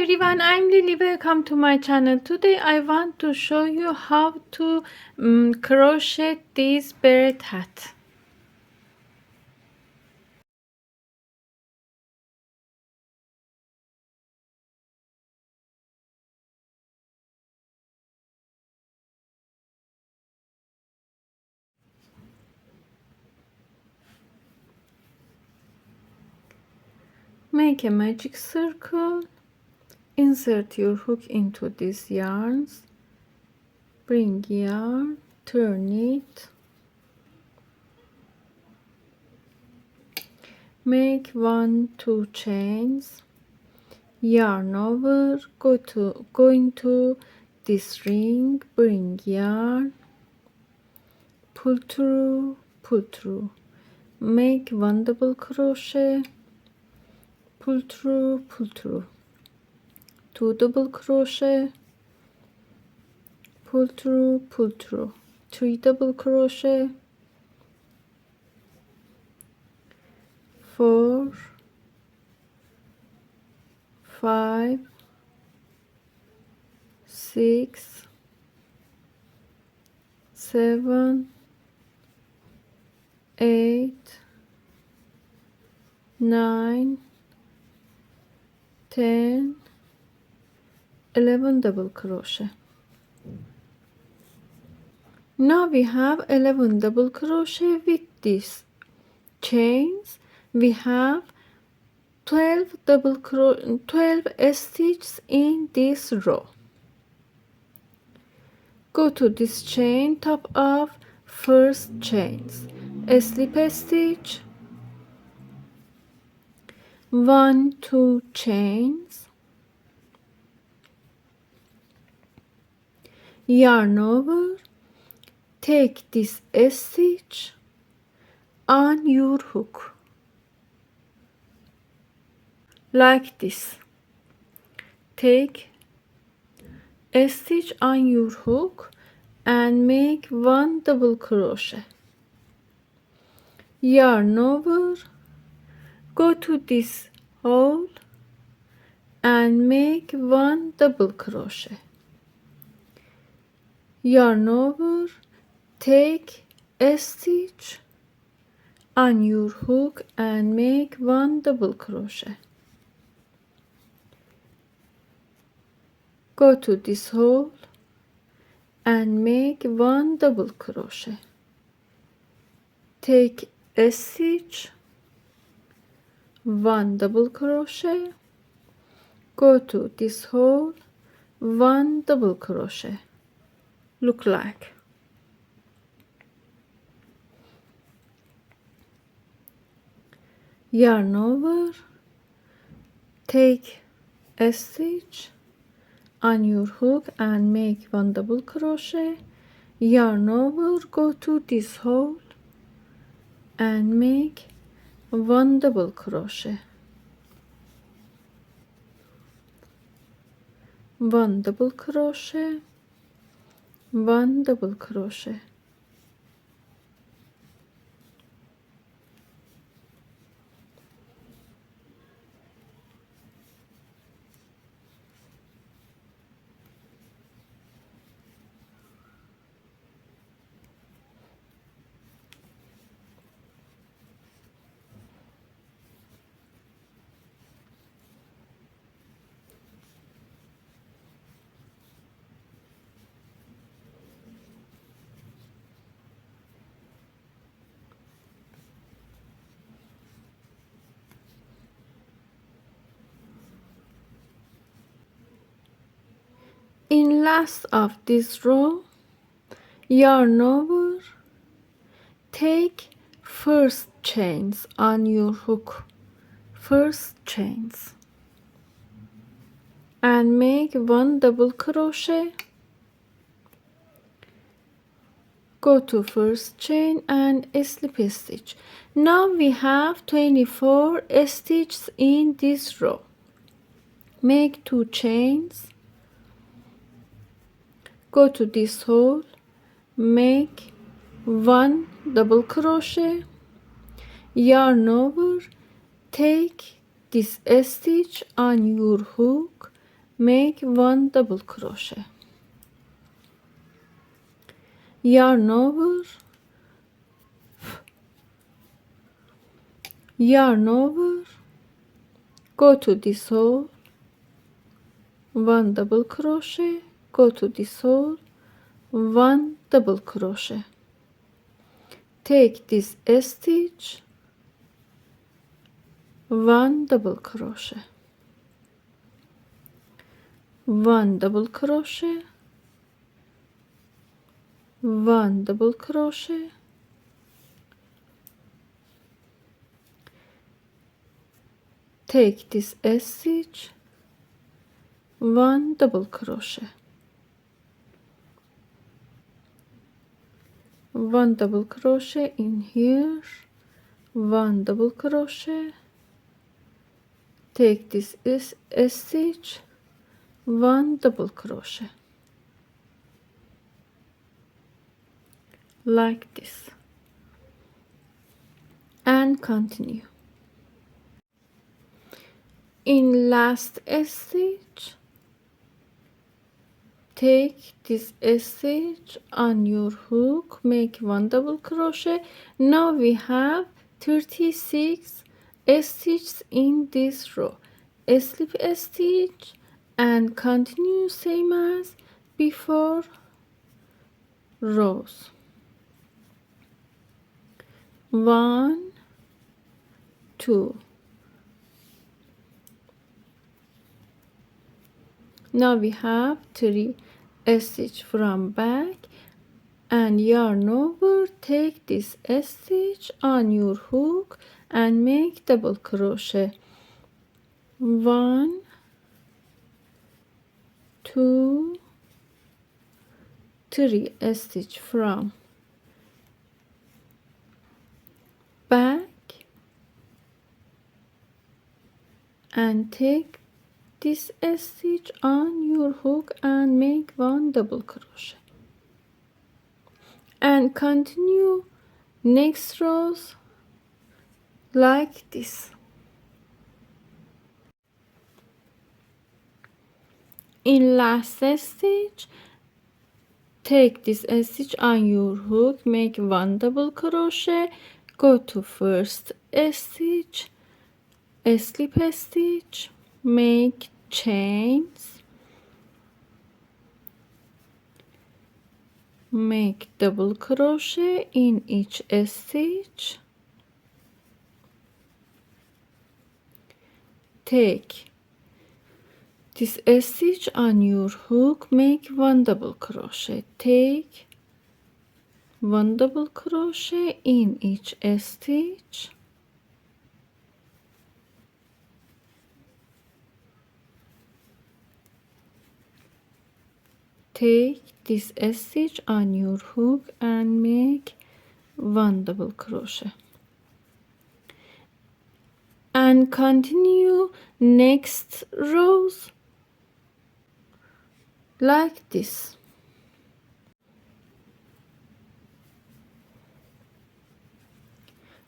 everyone, I'm Lily. Welcome to my channel. Today I want to show you how to crochet this beret hat. Make a magic circle, insert your hook into these yarns, bring yarn, turn it, make 1-2 chains, yarn over, go into this ring, bring yarn, pull through, make 1 double crochet, pull through, 2 double crochet, pull through, 3 double crochet, 4, 5, 6, 7, 8, 9, 10, 11 double crochet. Now we have 11 double crochet. With these chains we have 12 stitches in this row. Go to this chain, top of first chains, slip a stitch, 1-2 chains, yarn over, take this stitch on your hook like this. Take a stitch on your hook and make 1 double crochet, yarn over, go to this hole and make 1 double crochet, yarn over, take a stitch on your hook and make 1 double crochet, go to this hole and make 1 double crochet, take a stitch, 1 double crochet, go to this hole, 1 double crochet, look like. Yarn over, take a stitch on your hook and make 1 double crochet, yarn over, go to this hole and make 1 double crochet, 1 double crochet, 1 double crochet. In last of this row, yarn over, take first chains on your hook, first chains, and make 1 double crochet, go to first chain and slip a stitch. Now we have 24 stitches in this row. Make 2 chains, go to this hole, make 1 double crochet, yarn over, take this stitch on your hook make 1 double crochet, yarn over, yarn over, go to this hole, 1 double crochet, go to this hole, 1 double crochet, take this stitch, 1 double crochet, 1 double crochet, 1 double crochet, take this stitch, 1 double crochet, 1 double crochet in here, 1 double crochet, take this stitch, 1 double crochet, like this, and continue. In last stitch, take this stitch on your hook, make 1 double crochet. Now we have 36 stitches in this row. Slip stitch and continue same as before rows. 1, 2. Now we have 3 stitch from back and yarn over, take this stitch on your hook and make double crochet. 1, 2, 3 stitch from back and take this stitch on your hook and make 1 double crochet, and continue next rows like this. In last stitch, take this stitch on your hook, make 1 double crochet, go to first stitch, slip stitch, make chains, make double crochet in each stitch, take this stitch on your hook, make 1 double crochet, take 1 double crochet in each stitch, take this stitch on your hook and make 1 double crochet, and continue next rows like this.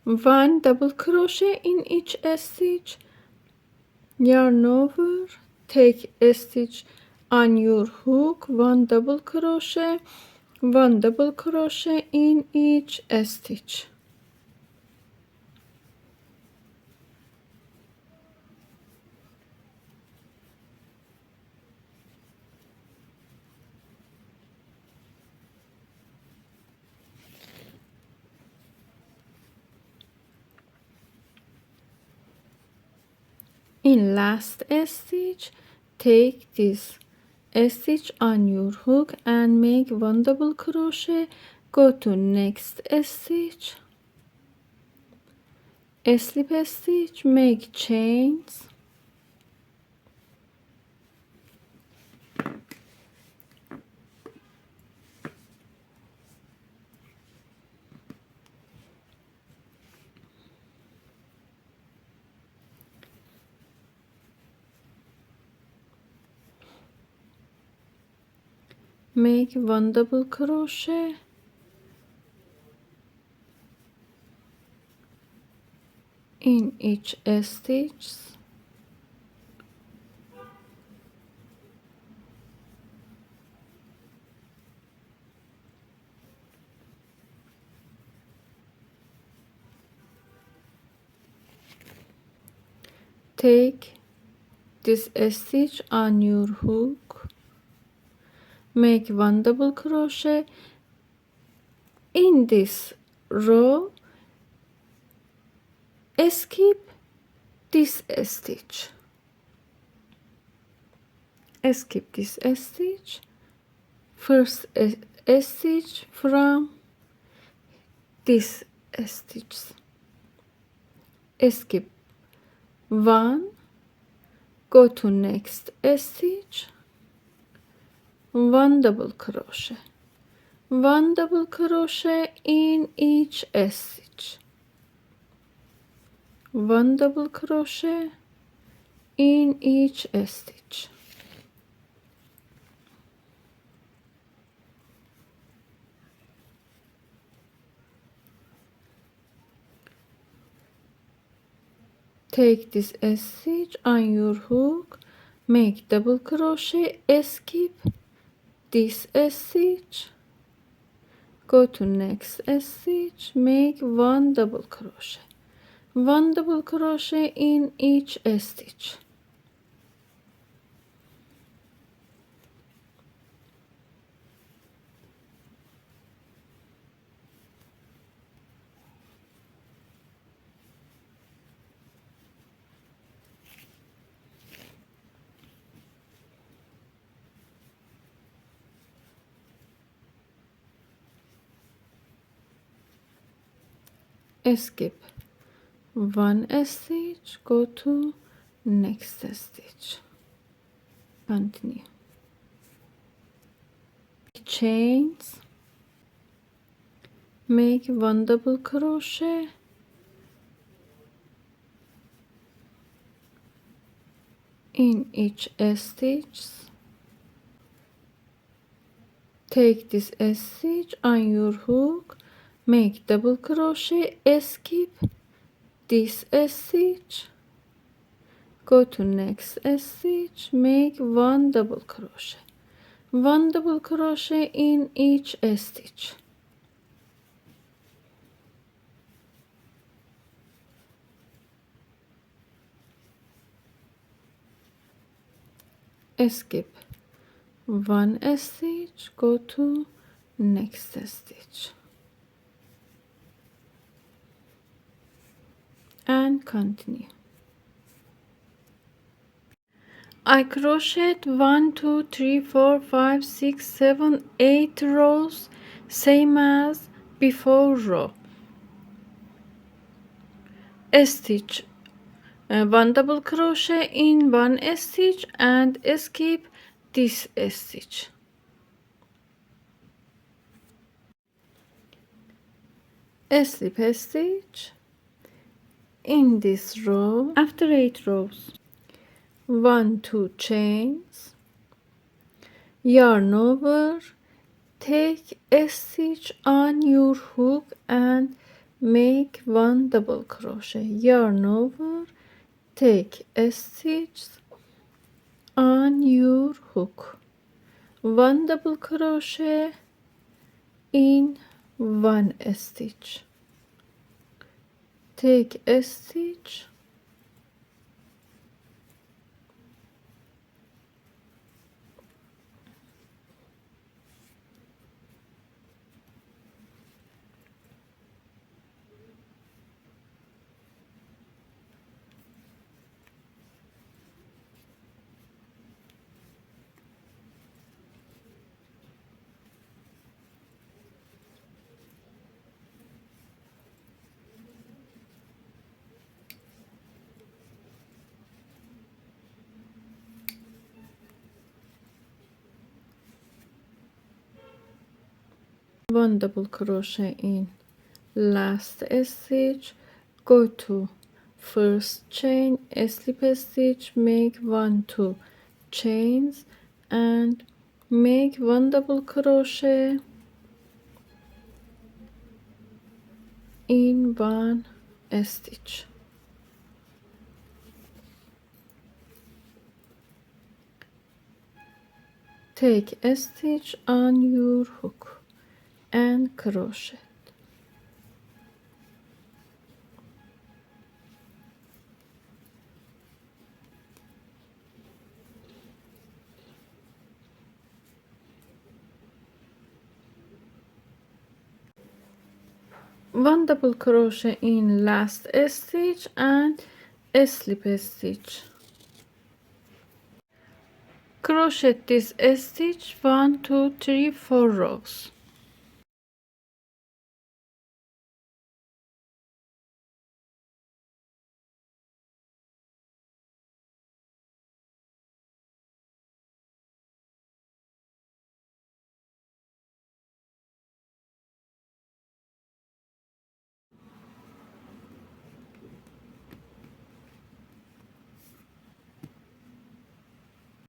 One double crochet in each stitch, yarn over, take a stitch on your hook, 1 double crochet, 1 double crochet in each stitch. In last stitch, take this stitch on your hook and make 1 double crochet, go to next stitch, slip stitch, make chains, make 1 double crochet, in each stitch, take this stitch on your hook, make 1 double crochet in this row, skip this stitch, skip this stitch, first stitch from this stitch, skip 1, go to next stitch, 1 double crochet, 1 double crochet in each stitch, 1 double crochet in each stitch. Take this stitch on your hook, make double crochet, skip this stitch, go to next stitch, make 1 double crochet, 1 double crochet in each stitch. Skip 1 stitch, go to next stitch, continue, chains, make 1 double crochet, in each stitch, take this stitch on your hook, make double crochet, skip this stitch, go to next stitch, make 1 double crochet, 1 double crochet in each stitch. Skip 1 stitch, go to next stitch and continue. I crocheted 1 2 3 4 5 6 7 8 rows, same as before row. Stitch 1 double crochet in 1 stitch and skip this stitch. Slip a stitch in this row. After 8 rows, 1 2 chains, yarn over, take a stitch on your hook and make 1 double crochet, yarn over, take a stitch on your hook, 1 double crochet in 1 stitch, take a stitch, one double crochet in last stitch, go to first chain, slip a stitch, make 1 2 chains and make 1 double crochet in 1 stitch. Take a stitch on your hook and crochet. 1 double crochet in last stitch and slip stitch. Crochet this stitch 1 2 3 4 rows.